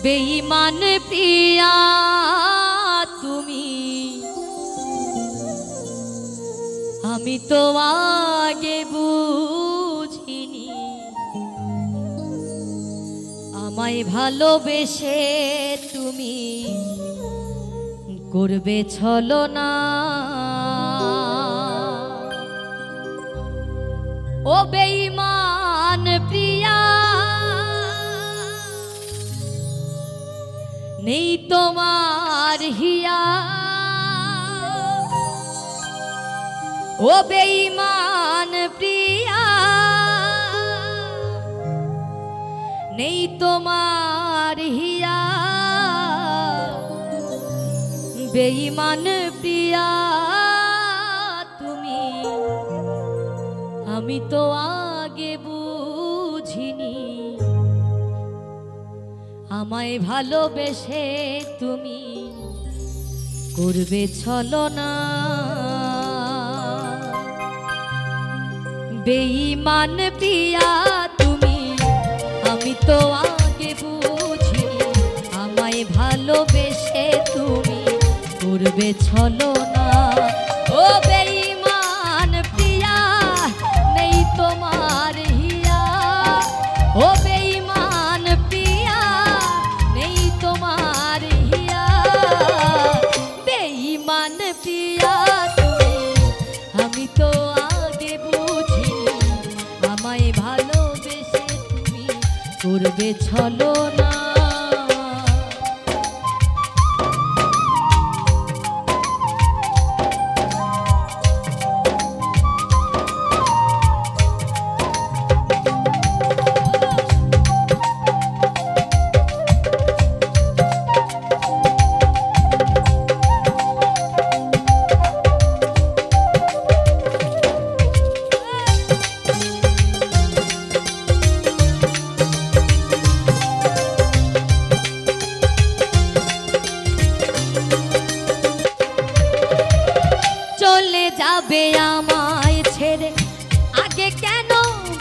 বেঈমান প্রিয়া তুমি, আমি তো আগে বুঝিনি, আমায় ভালোবেসে তুমি করবে ছলনা। ও বেঈমান প্রিয়া, নেই তোমার হিয়া। ও বেঈমান প্রিয়া, নেই তোমার হিয়া। বেঈমান প্রিয়া তুমি, আমি তো আগে বুঝিনি, আমায় ভালোবেসে তুমি করবে ছলনা। বেঈমান প্রিয়া তুমি, আমি তো আগে বুঝিনি, আমায় ভালোবেসে তুমি করবে ছলনা। ও বেঈমান প্রিয়া, নেই তোমার হিয়া। ও বেঈমান প্রিয়া, নেই তোমার হিয়া। বেঈমান প্রিয়া তুমি, আমি তো আগে বুঝিনি, আমায় ভালোবেসে তুমি করবে ছলনা। যাবে আমায় ছেড়ে আগে কেন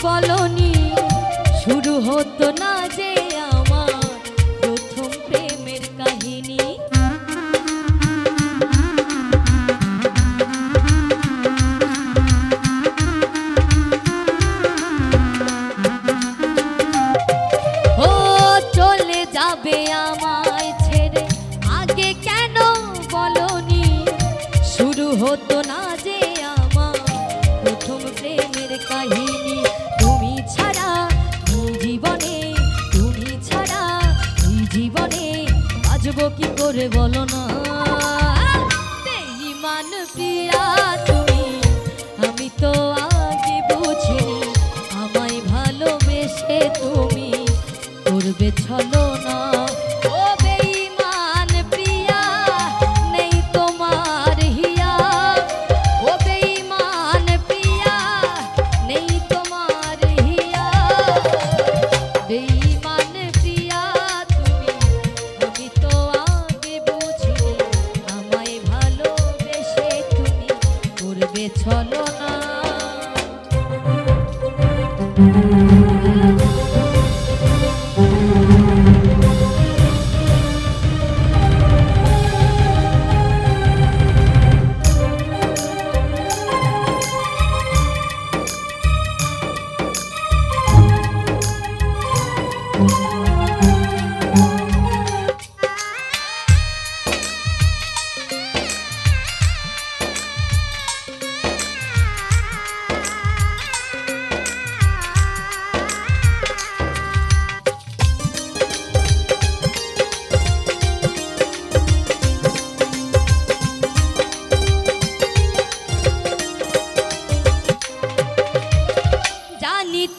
বলনি, শুরু হতো না যে আমার প্রথম প্রেমের কাহিনী। ও চলে যাবে আমায় ছেড়ে আগে কেন বলনি, শুরু হতো না যে আমার প্রথম প্রেমের কাহিনী। তুমি ছাড়া এই জীবনে, তুমি ছাড়া এই জীবনে বাঁচবো কি করে বলো না। বেঈমান প্রিয়া তুমি, আমি তো আগে বুঝিনি, আমায় ভালোবেসে তুমি করবে ছলনা। ও বেঈমান প্রিয়া, নেই তোমার হিয়া। ও বেঈমান প্রিয়া, নেই তোমার হিয়া। বেঈমান প্রিয়া তুমি, আমি তো আগে বুঝিনি, আমায় ভালোবেসে তুমি করবে ছলনা।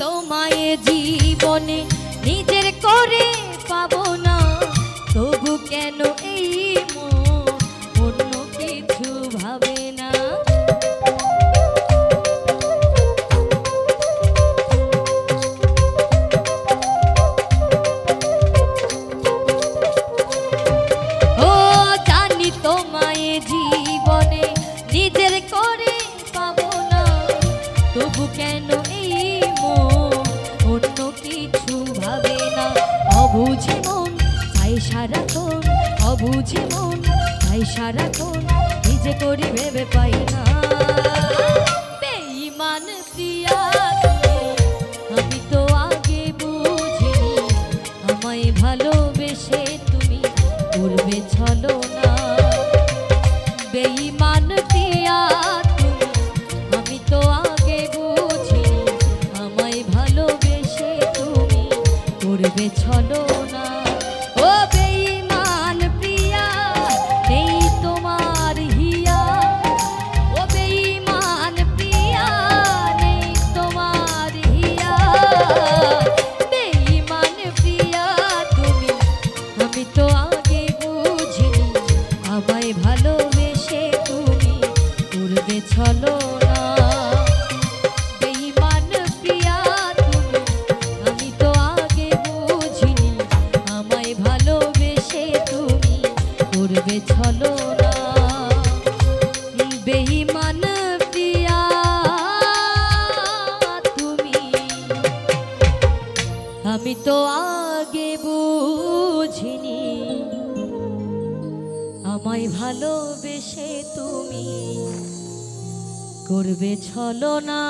তোমায় জীবনে নিজের করে পাবো না, তবু কেন এই মন অন্য কিছু ভাবে না। ও জানি তোমায় জীবনে নিজের করে পাবো না, তবু কেন এই মন অন্য কিছু ভাবে না। অবুঝে মন চাই সারাক্ষণ অবুঝে মন, তাই সারাক্ষণ নিজে করি ভেবে পাই না। বেঈমান প্রিয়া আমি তো আগে বুঝিনি, আমায় ভালোবেসে তুমি করবে ছলনা। বেঈমান প্রিয়া আমি তো আগে বুঝিনি, আমায় ভালোবেসে তুমি করবে ছলনা। ও বেঈমান প্রিয়া নেই তোমার হিয়া, ও বেঈমান প্রিয়া নেই তোমার হিয়া। বেঈমান প্রিয়া তুমি আমি তো আগে বুঝিনি, আমায় ভালোবেসে তুমি করবে ছলনা। বেঈমান প্রিয়া তুমি আমি তো আগে বুঝিনি, আমায় ভালোবেসে তুমি করবে ছলনা। বেঈমান প্রিয়া তুমি আমি তো আগে বুঝিনি, আমায় ভালোবেসে তুমি করবে ছলনা।